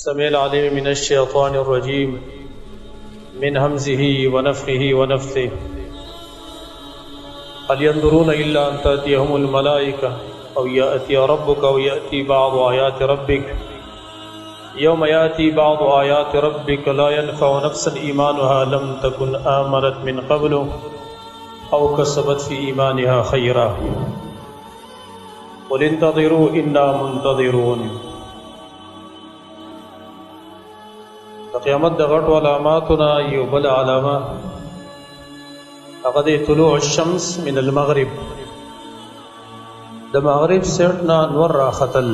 السميع العليم من الشيطان الرجيم من همزه ونفخه ونفثه هل ينظرون إلا أن تأتيهم الملائكة أو يأتي ربك أو يأتي بعض آيات ربك يوم يأتي بعض آيات ربك لا ينفع نفسا إيمانها لم تكن آمنت من قبل أو كسبت في إيمانها خيرا قل انتظروا إنا منتظرون. قیامت د غټو علاماتنا یو بل علامه هغه د طلوع الشمس من المغرب، د مغرب سیټنا نور راختل،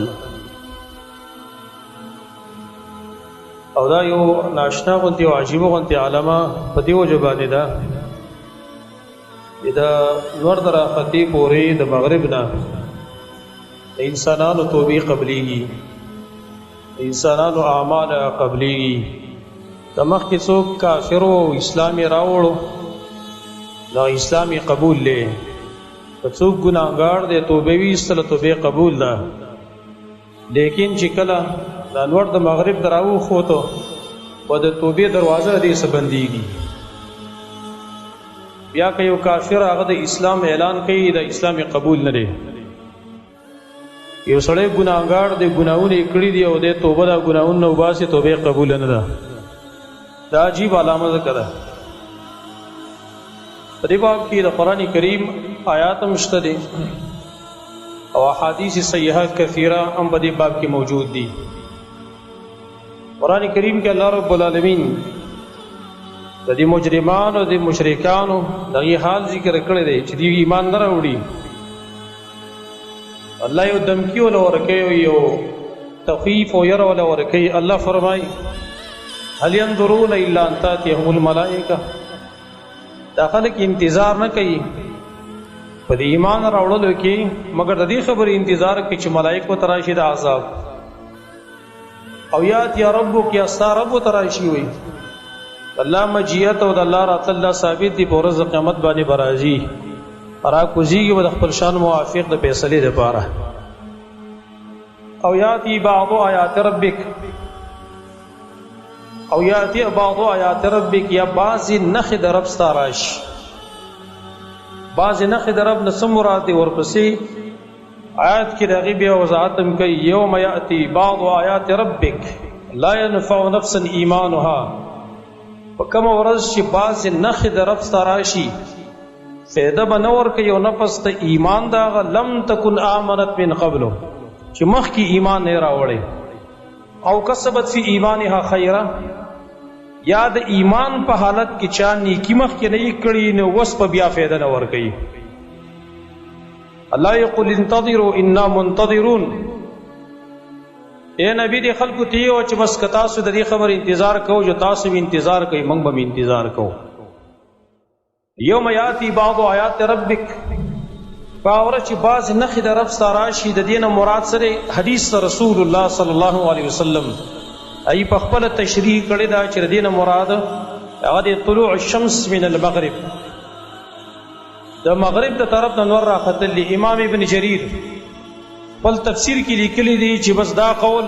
او دا یو ناشنا غونتی او عجیب غونتی علامه په دی وجه باندې ده دا نور د راختي پورې د مغرب نه د انسانانو توبې قبليږي، انسانانو اعمال قبليږي. د مخکې څوک کافرو اسلامي راوړو دا اسلامي قبول لې، که څوک ګناهګار دی توبه ویستله توبه قبول ده، لیکن چې کله دا انور د مغرب دراو خوتو و د توبې دروازه دې څه بندېږي، بیا که یو کافر هغه د اسلام اعلان کوي د اسلامي قبول نه دی، یو سړی ګناهګار دی ګناهونه یې کړي دي او د توبه دا ګناهونه وباسي توبه قبول نه ده، دا عجیب علامه ذکر ده. په دې باب کې د قرآن کریم آیات هم شته دي او احادیث صحیحه کثیره هم په دې باب کې موجود دي. قرآن کریم کې الله رب العالمین د دې مجرمانو د مشرکانو دغه حال ذکر کړی دی چې دوی ایمان نه راوړي. الله یو دمکی ولا ورکوي، یو تخفیف او ير ولا ورکوي. الله فرمای هل ينظرون الا ان تاتيهم الملائکه، دا خلک انتظار نه کوي په دې ایمان راوړلو کې مگر د دې خبرې انتظار کوي چې ملائکه تراشي د عذاب، او یات یا ربک یا ستا رب تراشي وي. الله مجیت او د الله راتل الله ثابت دی په ورځ قیامت باندې برازي را کوزیږي و د خپل شان موافق د فیصلې لپاره. او یاتی بعض آیات ربک، او یاتی بعض آیات ربک، یا بعضی نخ د رب ستا راشي، بعضی نخ د رب نه څه مراد دی ورپسې آیات کې د هغې بیا وضاحت هم کوي. یوم یاتی بعض آیات ربک لا ینفع نفسا ایمانها، په کومه ورځ چې بعضې نښې د رب ستا راشي فایده به نه ورکوي او نفس ته ایمان د هغه لم تکن آمنت من قبلو چې مخکې ایمان نه راوړی، او کسبت فی ایمانها خیره، یا د ایمان په حالت کې چا نیکي مخکې نه یې کړي نو اوس په بیا فایده نه ورکوي. الله یقول انتظروا انا منتظرون. اے نبی دې خلکو ته یې چې بس که تاسو د دې خبر انتظار کوو جو تاسو به انتظار کوئ موږ به انتظار کوو. یوم یاتی بعض آیات ربک، باور چې بعض نښې د رب ستا راشي د دې نه مراد سره حدیث رسول الله صلی الله علیه وسلم ای په خپله تشریح کړې ده چې د دې نه مراد هغه د طلوع الشمس من المغرب، د مغرب د طرف نه نور راختلی. امام ابن جریر خپل تفسیر کې لیکلی دی چې بس دا قول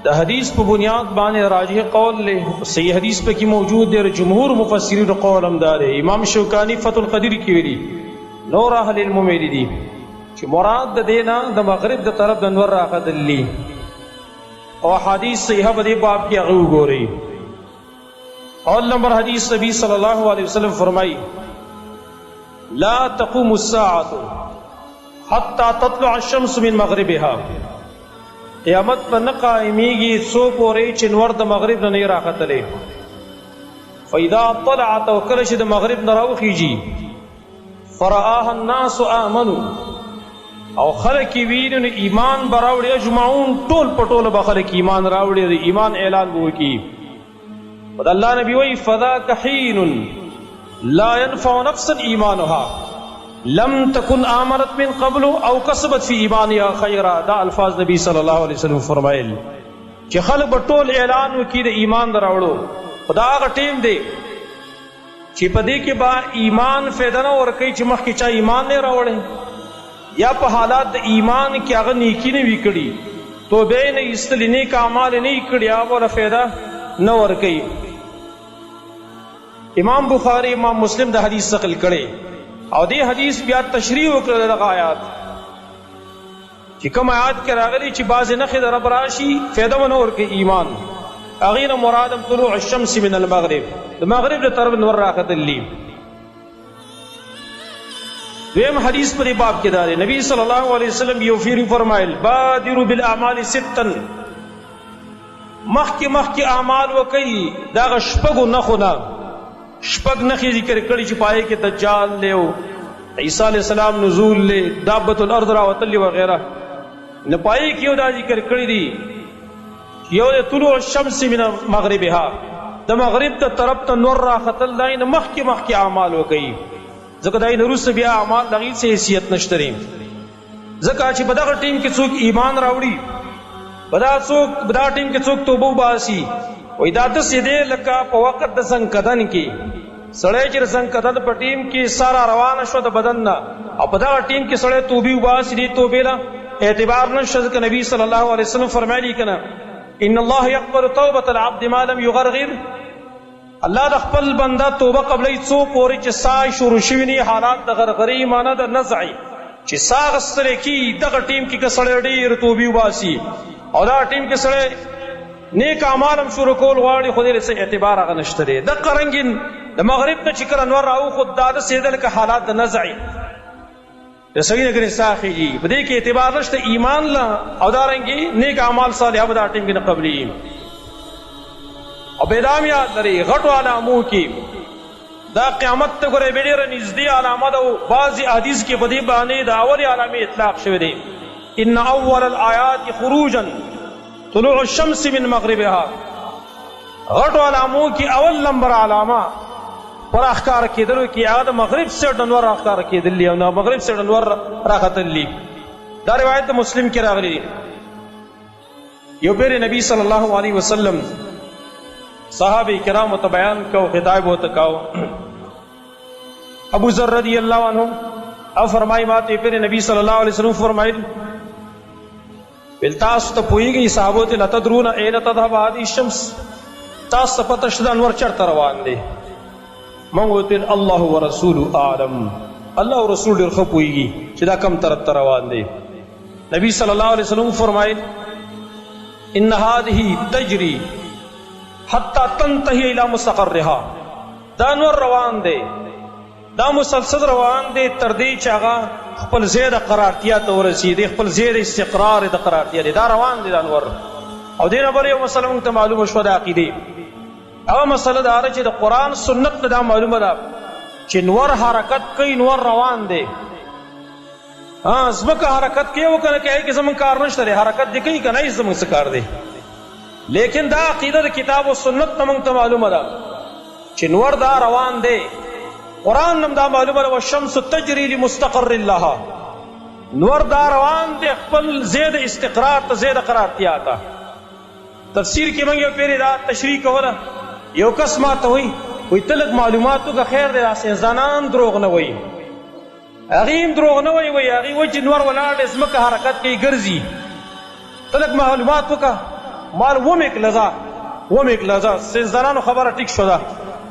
د حدیث په بنیاد باندې راجح قول له صحیح حدیث په کې موجود دی، جمهور مفسرین قول هم دا دی. امام شوکانی فتح القدیر کې ویلي نور اهل علم ویلي دي چې مراد د دې نه د مغرب د طرف د نور راختلی، او حدیث صحیحه په دې باب کې هغه وګورئ. اول نمبر حدیث نبی صلی الله علیه وسلم فرمایي لا تقوم الساعة حتى تطلع الشمس من مغربها، قیامت پر نه قائمیږي څو پورې چې نور د مغرب نه نه راختلی. فاذا طلعت، او کله چې د مغرب نه راوخیږي فرآها الناس آمنوا، او خلک یې ویني نو ایمان به راوړي، اجمعون ټول په ټوله به خلک ایمان راوړي، د ایمان اعلان به وکړي. د الله نبي وایي فذاک حین لا ينفع نفسا ایمانها لم تكن آمنت من قبل او کسبت فی ایمانها خیرا. دا الفاظ نبی صلی الله علیه وسلم فرمایل چې خلک به ټول اعلان وکړي د ایمان راوړو. خدا هغه ټیم دی چې په دې کې با ایمان فایده نه ورکوي چې مخکې چا ایمان نه راوړی، یا په حالات د ایمان کې هغه نیکی نه وي کړي توبه نه ایستلی، نیک اعمال نه کړي، هغه فایده نه ورکوي. امام بخاری امام مسلم د حدیث نقل کړي او دې حدیث بیا تشریح وکړه دغه آیات چې کوم آیات کې راغلي چې بعض نخې د رب راشي فایده ونه ورکوي ایمان، هغې نه مراد طلوع الشمس من المغرب، د مغرب له طرف نور راختلی. دویم حدیث پر باب کې دا دی، نبی صلی الله علیه وسلم یو فیری فرمایل بادروا بالاعمال ستا، مخکې اعمال وکړي دغه شپږو نښو نه، شپږ نښې ذکر کړي چې پای کې دجال دی او عیسی علیہ السلام نزول له دابت الارض راوتلی وغیرہ، نه پای کې یو دا ذکر کړي دي یو د طلوع الشمس من مغربها، د مغرب ته طرف ته نور راختل، دا نه مخکې اعمال وکړي، ځکه دا نه وروسته بیا اعمال دغې څه حیثیت نشته دی. ځکه چې په دغه ټیم کې څوک ایمان راوړي، په دا ټیم کې څوک توبه وباسي، وایي دا داسې دی لکه په وخت د زنکدن کې سړی چې د زنکدن په ټیم کې ساره روانه شوه د بدن نه، او په دغه ټیم کې سړی توبې وباسي، دې توبې له اعتبار نشته، ځکه نبي صلی الله علیه وسلم فرمایلي که نه ان الله يقبل توبة العبد ما لم يغرغر، الله د خپل بنده توبه قبلې څو پورې چې ساه شروع شوي نه، حالات د غرغري معنی د نزعي چې ساه اخیستلی کېږي، دغه ټیم کې که سړی ډېر توبې وباسي او دا ټیم کې سړی نیک اعمال هم شروع کول غواړي، خو دې څه اعتبار هغه نشته دی. دقه رنګین د مغرب نه چې کله نور راوخوت دا داسې ده لکه حالات د نزعي د سړي نه ګرې ساه خېږي، په دې کې اعتبار نشته ایمان له، او دارنګې نیک اعمال صالحه به دا ټیم کې نه قبلېږي. او بیدام یاد لري غټو علامو کې دا قیامت ته ګورئ ډېره نږدې علامه ده، او بعضې حدیث کې په دې باندې د اولې علامې اطلاق شوی دی، ان اول الآیات خروجا طلوع الشمس من مغربها. غټو علامو کې اول نمبر علامه پر اخکار کېدلو کې هغه د مغرب سیډ نور اخکار کېدلی او مغرب سیډ نور راختلی. دا روایت د مسلم کې راغلی دی. یو پیر نبی صلی الله علیه وسلم صحابه کرامو ته بیان کو، خطاب ورته کاو. ابو ذر رضی اللہ عنہ او فرمائی ماته پیر نبی صلی اللہ علیہ وسلم فرمایل تاسو ته پوهیږئ صحابو ته لتدرون این تذهب هذه الشمس، تاسو ته پته شته انور چرته روان دی؟ موږ ورته الله ورسوله اعلم، الله او رسول ډېر ښه پوهیږي چې دا کم طرف ته روان دی. نبی صلی الله علیه وسلم فرمایل ان هذه تجری حتی تنتهي الى مستقرها، دا نور روان دی، دا مسلسل روان دی تر دې چې هغه خپل ځای د قرارتیا ته ورسېږي، خپل ځای د استقرار د قرارتیا دی، دا روان دی دا نور. او دې نه بل یو مسله موږ ته معلومه شوه د عقیدې، هغه مسله دا ده چې د قرآن سنت نه دا معلومه ده چې نور حرکت کوي، نور روان دی. ځمکه حرکت کوي او که نه کوي، کې زموږ کار نشته دی، حرکت دې کوي که نه زموږ څه کار دی. لیکن دا عقیده د کتاب و سنت نه موږ ته معلومه ده چې نور دا روان دی. قرآن نم دا معلومه ده والشمس تجری لمستقر لها، نور دا روان دی خپل ځای د استقرار ته، ځای د قرارتیا ته. تفسیر کې موږ یو پیر دا تشریح کوله، یو کس ماته وایي ته لږ معلومات وکړه، خیر دی، دا ساینسدانان دروغ نه وایي، هغې هم دروغ نه وایي، هغې وایي چې نور ولاړ دی ځمکه حرکت کوي ګرځي، ته لږ معلومات وکړه. مال ومې کلزه ساینسدانانو خبره ټیک شو ده،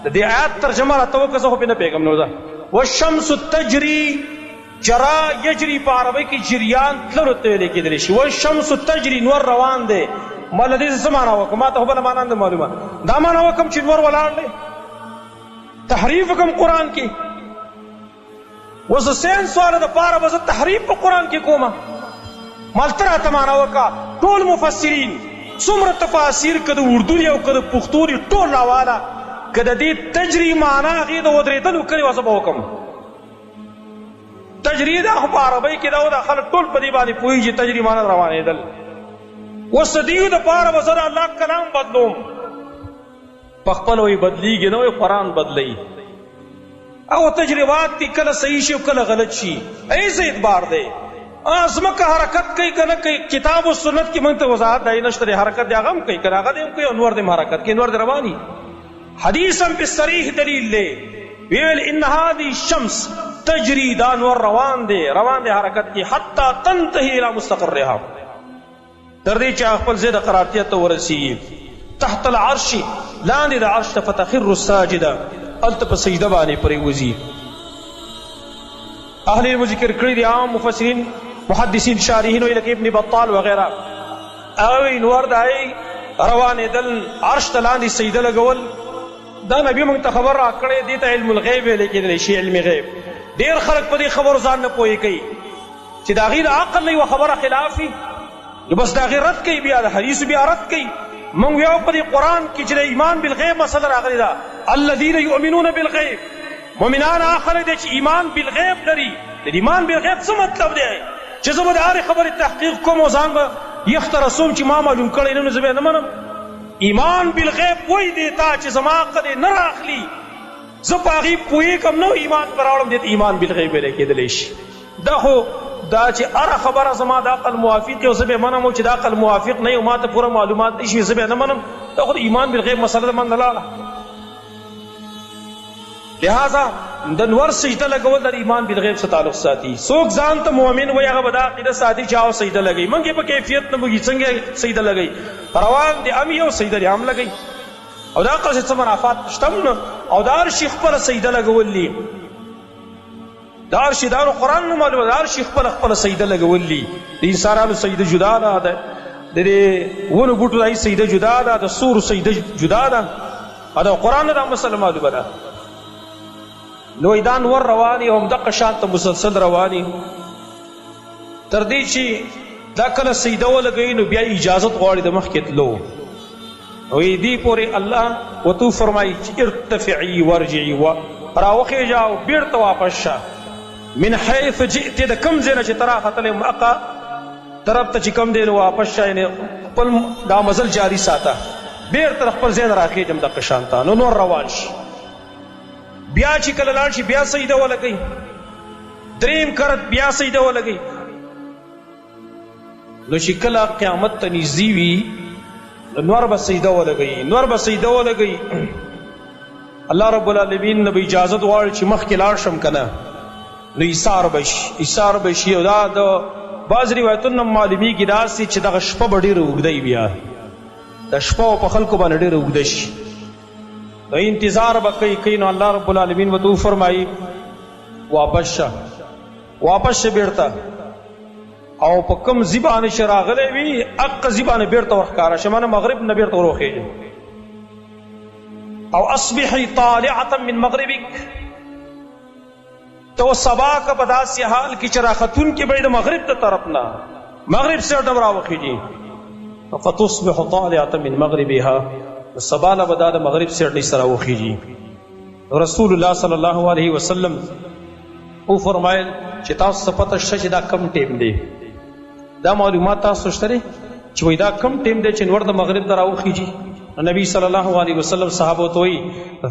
د دې آیات ترجمه راته وکړه، زه خو پې نه پوهېږم نو ده. والشمس تجري، جرا یجري په عربۍ کې جریان تللو ته ویلی کېدلی شي. والشمس تجري، نور روان دی. ما له دې څه معنا وکړم؟ ما ته خو بله معنا نه معلومه، دا معنا وکړم چې نور ولاړ دی، تحریف وکړم قرآن کې. اوس د ساینس والا دپاره به زه تحریف په قرآن کې کومه؟ مال ته راته معنا وکړه. ټول مفسرین څومره تفاسیر که د اردو دي او که د پښتو دي ټول راواله، که د دې تجري معنا هغې د ودرېدلو کړې وه، زه به وکړم. تجري دا خو په عربۍ کې دا و، دا خلک ټول په دې باندې پوهېږي چې تجري معنا روانېدل. اوس د دې دپاره به زه د الله کلام بدلوم، په خپله وایي بدلېږي نه، وایي قرآن بدلوي. او تجربات دي کله صحیح شي او کله غلط شي، ایسه اعتبار دی. ځمکه حرکت کوي که نه کوي، کتاب و سنت کې موږ ته وضاحت دی نشته دی، حرکت دی هغه هم کوي که نه هغه دی هم کوي، او نور دی هم حرکت کوي، نور دی رواني. حدیث هم په صریح دلیل دی، ویل ان هذه الشمس تجری، دا نور روان دی حرکت کی، حتی تنتهي الى مستقرها، تر دې چې خپل ځای د قرارتیا ته ورسیږي تحت العرش لاندې د عرش ته فتخر الساجده هلته په سجده باندې پرېوځي. اهل علم ذکر کړي دي عام مفسرین محدثین شارحین لکه ابن بطال وغیرہ هغه نور دای روانېدل عرش ته لاندې سجده لګول دا نبی موږ ته خبر راکړی دي ته علم الغیب ویل کېدلی شي. علم غیب ډېر خلک په دې خبرو ځان نه پوهې کوي چې د هغې د عقل نه یوه خبره خلاف وي نو بس د هغې رد کوي بیا د حدیثو بیا رد کوي. موږ ویو په دې قرآن کې چې د ایمان بالغیب مسله راغلې ده الذین یؤمنون بالغیب مؤمنان هغه خلک دی چې ایمان بالغیب لري. د ایمان بالغیب څه مطلب دی چې زه به د هرې خبرې تحقیق کوم او ځان به یخته رسوم چې ما معلوم کړی نه نو زه به یې نه منم. ایمان بالغیب وایي دې ته چې زما عقل نه راخلي زه په هغې پوهېږم نه ایمان به راوړم دې ته ایمان بالغیب ویلی کېدلی شي. دا خو دا چې هره خبره زما د عقل موافق یو زه به منم او چې د عقل موافق نه یو ما ته پوره معلومات نه شي زه به نه منم دا خو د ایمان بالغیب مسله د من نه لاړه. لہذا د نور سجده لګول د ایمان بالغیب سره تعلق ساتي. څوک ځان ته مؤمن وایي هغه به دا عقیده ساتي چې سجده لګوي موږ یې په کیفیت نه پوهېږي څنګه سجده لګوي روان دي هم یو سجده دې هم لګوي او د عقل څه منافات شته هم نه او د هر شي خپله سجده لګول دي د هر شي دا قرآن نه معلومه د هر شي خپله سجده لګول دي. د انسانانو سجده جدا ده د دې ونو بوټو دای سجده جدا ده د سورو سجده جدا ده او د قرآن دا مسله معلومه ده. نو دا نور رواني او همدغه شان ته مسلسل رواني تر دې چې دا کله سجده ولګوي نو بیا اجازت غواړي د مخکې تلو او دې پورې الله وتو فرمایي چې ارتفعي ورجعي راوخېږه او بیرته واپس شه من حیث جئت د کوم ځای نه چې ته راختلی مقه طرف ته چې کوم دی نو واپس شه یعنې خپل دا مزل جاري ساته بیرته خپل ځای نه راخېږم دغه شان ته نو نور روان شي. بیا چې کله لاړ شي بیا سجده ولګوي دریم کرت بیا سجده ولګوي نو چې کله قیامت ته نږدې وي نور به سجده ولګوي الله رب العالمین نه به اجازت غواړي چې مخکې لاړ شم که نه نو ایثار به شي او دا د بعض روایتونو نه معلومیږي داسې چې دغه شپه به ډېره اوږده بیا د شپه په خلکو باندې ډېره اوږده شي نو انتظار به کوي نو الله رب العالمین به تو فرمایي واپس شه بیرته او په کوم ځای باندې چې راغلی وي هغه ځای باندې بیرته ورښکاره شه مانه مغرب نه بیرته وروخېږي او اصبحي طالعة من مغربک تو سبا کا په داسې حال کې چې راختونکي به د مغرب د طرف نه مغرب سره ډم راوخېږي فتصبح طالعة من مغربها سبا له به دا د مغرب سیړنۍ سره وخېږي. رسول الله صلی الله علیه وسلم او فرمایل چې تاسو ته پته شته چې دا کم ټیم دی دا معلومات تاسو شته دی چې وایي دا کم ټیم دی چې نور د مغرب ته راوخېږي. نبی صلی الله علیه وسلم صحابو ته وایي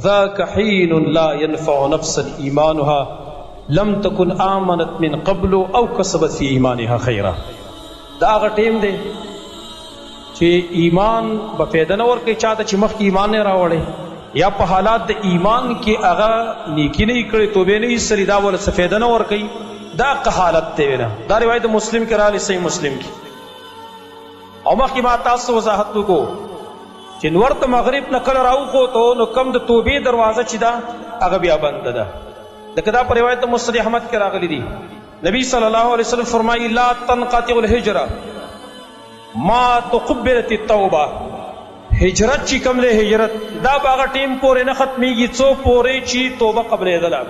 ذاک حین لا ينفع نفسا ایمانها لم تکن آمنت من قبل او کسبت فی ایمانها خیرا. دا هغه ټیم دی چې ایمان به فایده نه ورکوي چاته چې مخکې ایمان نه راوړی یا په حالات د ایمان کې هغه نیکي نه یې کړې توبې نه یې ایستلې دا وله څه فایده نه ورکوي دا که حالت دی نه. دا روایت مسلم کې راغلی صحیح مسلم کې او مخکې ما تاسو وضاحت وکړو چې نور د مغرب نه کله راوخوتو نو کم د توبې دروازه چې ده هغه بیا بنده ده لکه دا په روایت مسند احمد کې راغلی دي. نبی صلی الله علیه وسلم فرمایي لا تنقطع الهجره ما تقبلت التوبه هجرت چې کوم دی هجرت دا به هغه ټیم پورې نه ختمیږي څو پورې چې توبه قبلېدله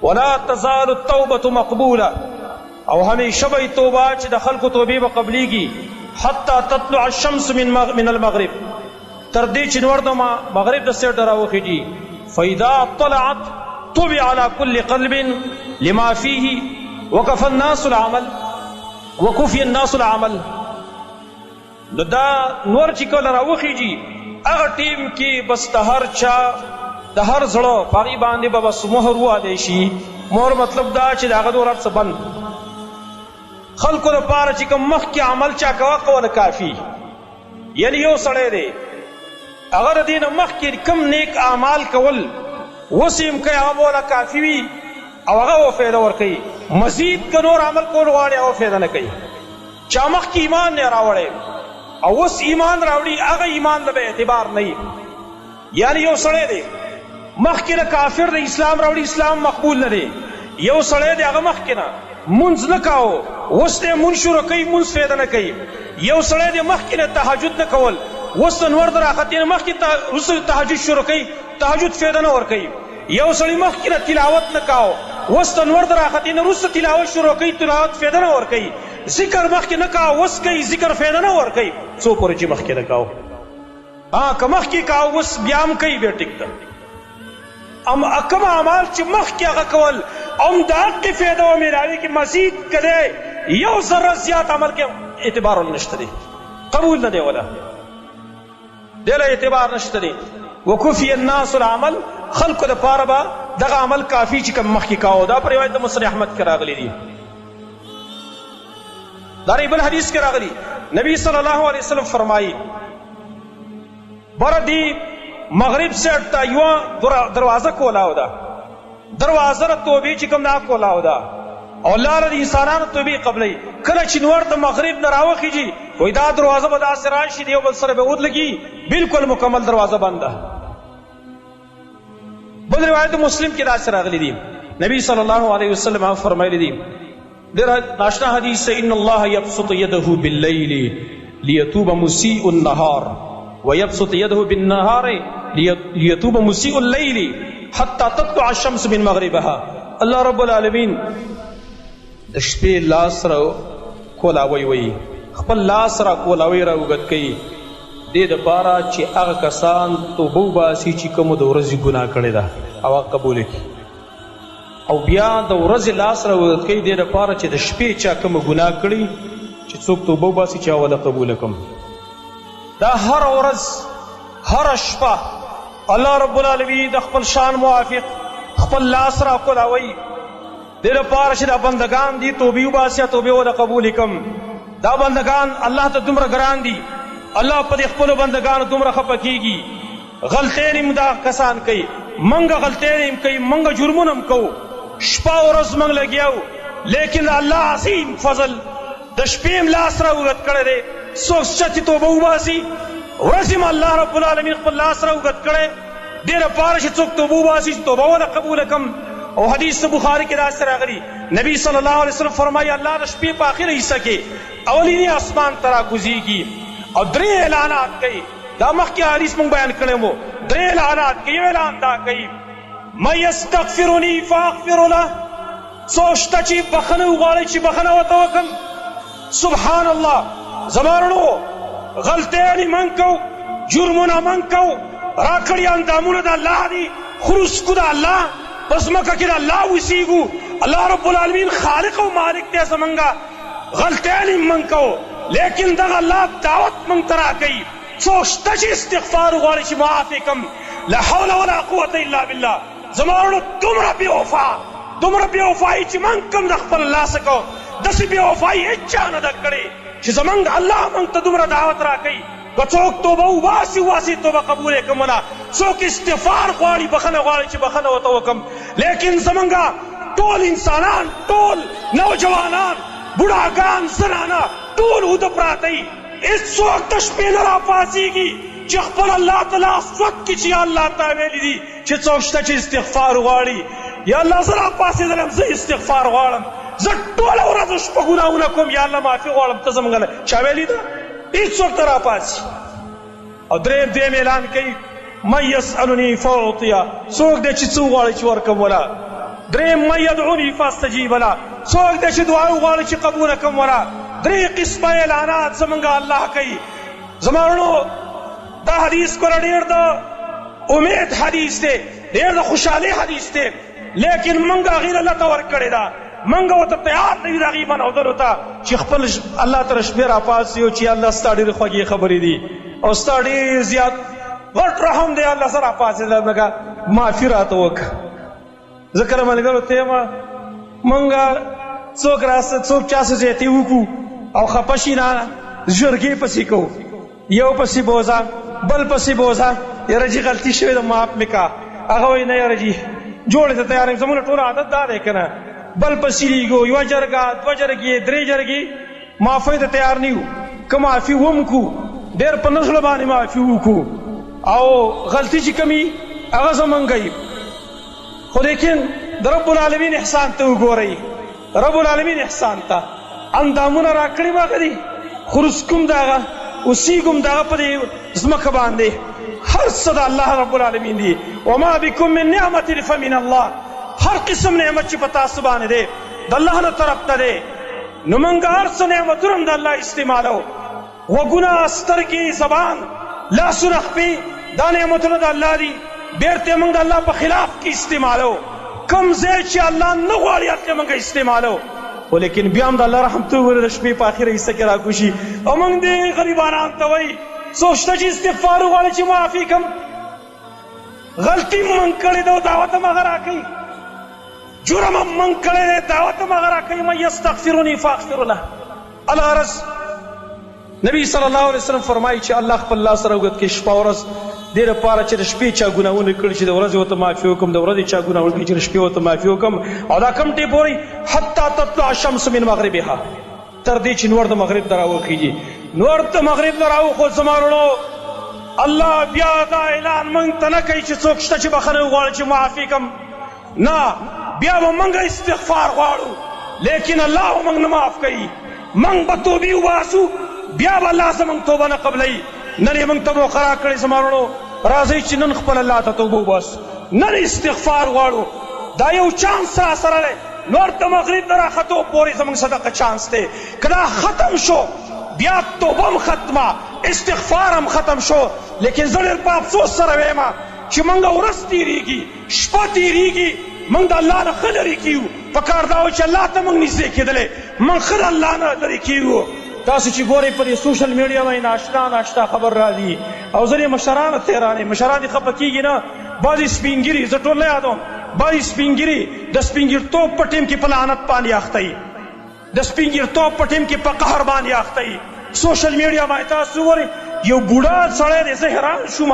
ولا تزال التوبه مقبوله او همیشه به توبه چې د خلکو توبې به قبلیږي حتی تطلع الشمس من المغرب تر دې چې نور د مغرب د سیټ راوخېږي فاذا طلعت طبع على كل قلب لما فيه وكفى الناس العمل نو دا نور چې کله راوخېږي هغه ټیم کې بس د هر چا د هر زړه په هغې باندې به بس مهر ووالی شي. مهر مطلب دا چې د هغه د ور څه بند خلکو دپاره چې کوم مخکې عمل چا کوه کافي یعنی یو سړی دی هغه د دې نه مخکې کوم نیک اعمال کول اوس یې هم کوي هغه به وله کافي وي او هغه به فایده ورکوي مزید که نور عمل کول غواړي هغه فایده نه کوي چا مخکې ایمان نه راوړی او اوس ایمان راوړي هغه ایمان له به اعتبار نه وي. یعنی یو سړی دی مخکې نه کافر د اسلام راوړي اسلام مقبول نه دی. یو سړی دی هغه مخکې نه مونځ نه کاوه اوس دی مونځ شروع کوي مونځ فایده نه کوي. یو سړی دی مخکې نه تهجد نه کول اوس د نور د راختې نه مخکې وروسته تهجد شروع کوي تهجد فایده نه ورکوي. یو سړی مخکې نه تلاوت نه کاوه اوس د نور د راختې نه وروسته تلاوت شروع کوي تلاوت فایده نه ورکوي. ذکر مخکې نه کاوه اوس کوي ذکر فایده نه ورکوي څو پورې چې مخکې نه کاوه. که مخکې کاوه اوس بیا هم کوي بیا ټیک ده. کوم اعمال چې مخکې هغه کول هم د حقې فایده ومیلاوي کې مزید که دی یو ذره زیات عمل کې اعتبار نشته دی قبول نه دی ولا دی له اعتبار نشته دی. وکفی الناس العمل خلقو دپاره به دغه عمل کافي چې کوم مخکې کاوه. دا په روایت د مسند احمد کې راغلی دی. دا بل حدیث کې راغلی نبی صلی الله علیه وسلم فرمایي بره دی مغرب سیټ ته یوه دروازه کولاو ده دروازه د توبې چې کوم دا کولاو ده او الله د انسانانو توبې قبلوي. کله چې نور د مغرب نه راوخیږي وایي دا دروازه به داسې راشي د یو بل سره به ودلګي بالکل مکمل دروازه بند ده. بل روایت مسلم کې داسې راغلی دی نبی صلی الله علیه وسلم فرمایلی دی ډېر ناشنا حدیث ان الله یبسط یده باللیل لیتوب مسیء النهار ويبسط يده بالنهار ليتوب مسيء الليل حتى تطلع الشمس من مغربها. الله رب العالمین د شپې لاس را کولاوی وي خپل لاس را کولاوی را وګت کوي دې دپاره چې هغه کسان توبه وباسي چې کومو د ورځې ګناه کړې ده او هغه قبول کړي او بیا د ورځې لاس را وګت کوي دې دپاره چې د شپې چا کومه ګناه کړي چې څوک توبه وباسي چې هغه قبوله کړم. دا هر ورځ هر شپه الله رب العالمین د خپل شان موافق خپل لاس را کولاوي دې لپاره چې دا بندگان دي توبې وباسي توبې ور قبول کم. دا بندگان الله ته دومره ګران دي الله په دې خپل بندگانو دومره خپه کیږي. غلطۍ هم دا کسان کوي منګه غلطۍ هم کوي منګه جرمونه هم کوو شپه ورځ منګ لګیاو لیکن الله عظیم فضل د شپې هم لاس را وګت کړی دی څوک چې توبه وباسي ورځې م الله رب العالمین خپل لاس را وګت کړی دې لپاره چې څوک توبه وباسي توبه ونه قبوله کم. او حدیث بخاری کې داسې راغلی نبی صلی الله علیه وسلم فرمایي الله د شپې په آخره حصه کې اولینی اسمان ته راکوزیږي او درې اعلانات کوي. دا مخکې حدیث مونږ بیان کړی وو. درې اعلانات کوي. یو اعلان دا کوي من یستغفرنی فاغفر له څوک شته چې بخښنه وغواړي چې بخښنه ورته وکړم. سبحان الله زمانو غلطیانی من کو جرمونه من کو راکړي اندامونه د الله دي خروس کو د الله پس مکه کې د الله وسیږو الله رب العالمین خالق او مالک دی زمونږه غلطیانی من کو لیکن دغه الله دعوت من ترا کوي څوک شته چې استغفار وغواړي چې معافي کم. لا حول ولا قوة الا بالله زمانو دومره بې وفا دومره بې وفایي چې من کم د خپل الله څخه کو داسې بې وفایي هېچا نه ده کړې چې زمونږ الله موږ ته دومره دعوت راکوي. که څوک توبه وباسي توبه قبول یې کړم نه څوک استغفار غواړي بخښنه غواړي چې بخښنه ورته وکړم. لیکن زمونږ ټول انسانان ټول نوجوانان بوډاګان زنانه ټول اوده پراته وي هېڅوک د شپې نه راپاڅېږي چې خپل الله تعالی صفت کړي چې یا الله تا ویلي دي چې څوک شته چې استغفار غواړي یا الله زه راپاڅېدلم زه استغفار غواړم زه ټوله ورځ شپه ګناهونه کوم یا الله معافي غواړم ته زموږ نه چا ویلي ده هېڅوک ته راپاڅي. او درېیم اعلان کوي من یسألني فاعطیه څوک دی چې څه وغواړي چې ورکړم ولا. درېیم من یدعوني فاستجیب له څوک دی چې دعا وغواړي چې قبوله کړم ولا. درې قسمه اعلانات زموږ الله کوي. زمانو دا حدیث ګوره ډېر د امید حدیث دی ډېر د خوشحالۍ حدیث دی لیکن موږ هغې له لته ورکړې ده موږ ورته تیار نه یو د هغې بنودلو ته چې خپل الله ته شپې راپاڅي چې الله ستا ډېرې خوږې خبرې دي او ستا ډېر زیات غټ رحم دی الله زه راپاڅېدم لکه معافي راته وکړه. زه کله ملګرو ته یم موږ څوک راسه څوک چا څه زیاتې وکړو او خفه شي نه ژرګې پسې کوو یو پسې بوزه بل پسې بوزه یاره جي غلطي شوې ده معاف مې کا هغه وایي نه یاره جي جوړې ته تیار یم زموږ ټول عادت دا دی که نه بل پسې لیږو یوه جرګه دوه جرګې درې جرګې معافی ته تیار نیو که معافي ومکو ډېر په نزله باندې معافي وکړو او غلطي چې کمی هغه زمونږ خو لیکن د رب العالمین احسان ته وګورئ رب العالمین احسان ته اندامونه راکړي ما غدي خرسکم داغه اوسیګم داغه په دې ځمکه باندې هر څه د الله رب العالمین دی وما بكم من نعمة فمن الله هر قسم نعمت چې په تاسو باندې دی د الله نه طرف ته دی نو موږ هر څه نعمتونه د الله استعمالو وګونه سترګې زبان لاسونه خپې دا نعمتونه د الله دي بیرته موږ د الله په خلاف کې استعمالو کم ځای چې الله نه غواړي هلته موږ استعمالو ولیکن بیا هم د الله رحمت وګوره د شپې په اخره حصه کې راکوشي او موږ دې غریبانان ته وایي څوک شته چې استغفار وغواړي چې معافي کم غلطي موږ کړې ده دعوت هم هغه راکوي جرم هم موږ کړی دی دعوت هم هغه راکوي من یستغفرني فاغفر له الغرض نبی صلی الله علیه وسلم فرمایي چې الله خپل لاس راوږد کړي شپه ورځ دې لپاره چې د شپې چا ګناهونه کړي چې د ورځې ورته معافي وکړم د ورځې چا ګناهونه کړي چې د شپې ورته معافي وکړم او دا کم ټې پورې حتی تطلع الشمس من مغربها تر دې چې نور د مغرب ته راوخیږي نور د مغرب نه راوخوت زما وروڼو الله بیا دا اعلان موږ ته نه کوي چې څوک شته چې بخښنه وغواړي چې معافي کړم نه بیا به موږ استغفار غواړو لیکن الله موږ نه معاف کوي موږ به توبې وباسو بیا به الله زموږ توبه نه قبلوي نن یې موږ ته موقع راکړې زما وروڼو راځئ چې نن خپل الله ته توبه وباسو نن استغفار غواړو دا یو چانس را سره دی نور د مغرب نه راختو پورې زموږ صدقه چانس دی که دا ختم شو بیا توبه هم ختمه استغفار هم ختم شو لیکن زه ډېر په افسوس سره وایم چې موږ ورځ تېرېږي شپه تېرېږي موږ د الله نه ښه لرې کیو پکار دا و چې الله ته موږ نږدې کېدلی موږ ښه د الله نه لرې کیو تاسو چې ګورئ په دې سوشل میډیا باندې ناشنا ناشتا خبر راځي او زه یې مشرانو ته حیران یم مشران دې خفه کېږي نه بعضې سپین ګیري زه ټول نه یادوم بعضې سپین ګیري د سپین ګیرتوب په ټیم کې په لعنت باندې اخته یي د سپین ګیرتوب په ټیم کې په قهر باندې اخته یي سوشل میډیا باندې تاسو وګورئ یو بوډا سړی دی زه حیران شوم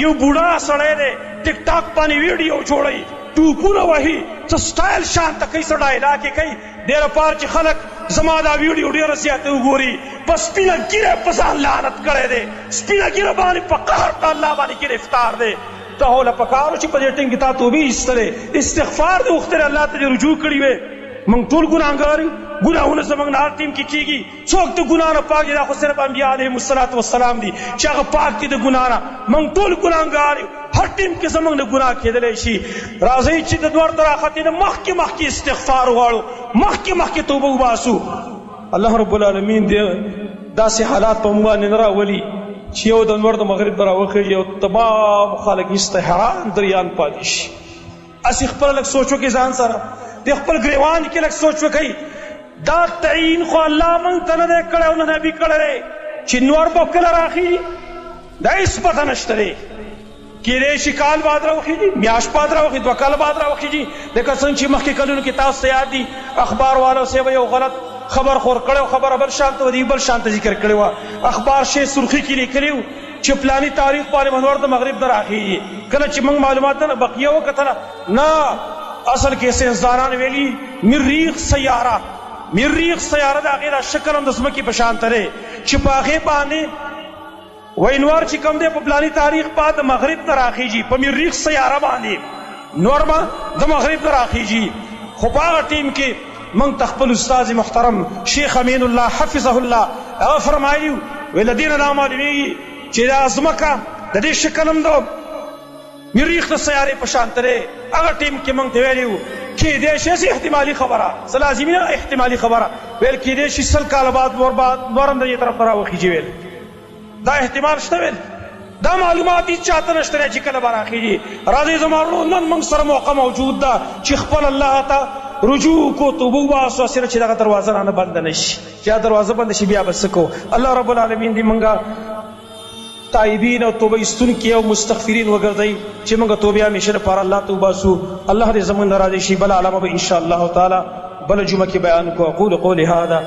یو بوډا سړی دی ټیک ټاک باندې ویډیو جوړوي ټوپونه وهي څه سټایل شانته کوي څه ډایلاګې کوي دې لپاره چې خلک زما دا ویډیو ډېره زیاته وګوري په سپینه ګیره په ځان لعنت کړی دی سپینه ګیره باندې په قهر په الله باندې ګرفتار دی ته هو له پکار چې په دې ټینګ کې تا توبې ایستلې استغفار دې وختې الله ته دې رجوع کړي وې موږ ټول ګناهګار یو ګناهونه زموږ نه هر ټیم کې کېږي څوک د ګناه نه پاک دي دا خو صرف انبیا علیهم الصلاة والسلام دي چې هغه پاک دي د ګناه نه موږ ټول ګناهګار یو هر ټیم کې زموږ نه ګناه کېدلی شي راځئ چې د دوړ تر راختې نه مخکې استغفار وغواړو مخکې توبه وباسو الله رب العالمین دې داسې حالات په موږ باندې نه راولي چې یو د نور د مغرب نه راوخېږي او تمام خلک ایسته حیران دریان پاتې شي اسې خپله لږ سوچ وکړئ ځان سره د خپل ګریوان کې لږ سوچ وکړئ دا تعین خو الله موږ ته نه دی کړی او نه نبي کړی دی چې نور به کله راخېږي دا هېڅ پته نشته دی کېدی شي کال بعد راوخېږي میاشت بعد راوخېږي 2 کاله بعد راوخېږي لکه څنګه چې مخکې کلونو کې تاسو ته یاد دي اخبار والو صاحب یو غلط خبر خور کړی خبره بل شانته و دی بل شانته ذکر کړی وه اخبار شی سرخي کې لیکلي وو چې پلاني تاریخ باندې منور د مغرب نه راخېږي کله چې موږ معلومات نه بقیه وکتله نه اصل کې ساینسدانان ویلي مریخ سیاره د هغې دا شکل هم د ځمکې په شانته دی چې په هغې باندې وایي نور چې کوم دی په پلاني تاریخ بعد د مغرب نه راخېږي په مریخ سیاره باندې نور به د مغرب نه راخېږي خو په هغه ټیم کې موږ ته خپل استاد محترم شیخ امین الله حفظه الله هغه فرمایي وی له دې نه دا معلومېږي چې دا ځمکه د دې شکل هم د مریخ د سیارې په شانته دی هغه ټیم کې موږ ته ویلي وو کېدی شي احتمالي خبره څه لازمي نه احتمالي خبره ویل کېدی شي 100 کاله بعد نور هم د دې طرف ته راوخېږي ویل دا احتمال شته ویل دا معلومات هېڅ چاته نشته دی چې کله به راخېږي راځئ زما وروڼو نن موږ سره موقع موجود ده چې خپل الله ته رجوع کو توبه وباسو صرف چې دغه دروازه رانه بنده نه شي چې دا دروازه بنده شي بیا به څه کوو الله رب العالمین دې موږ تائبین او توبه ایستونکي او مستغفرین وګرځئ چې موږ توبې همیشه لپاره الله ته وباسو الله دې زموږ نه راضي شي بله علامه به انشاءالله تعالی بله جمعه کې بیان کو اقول قولي هذا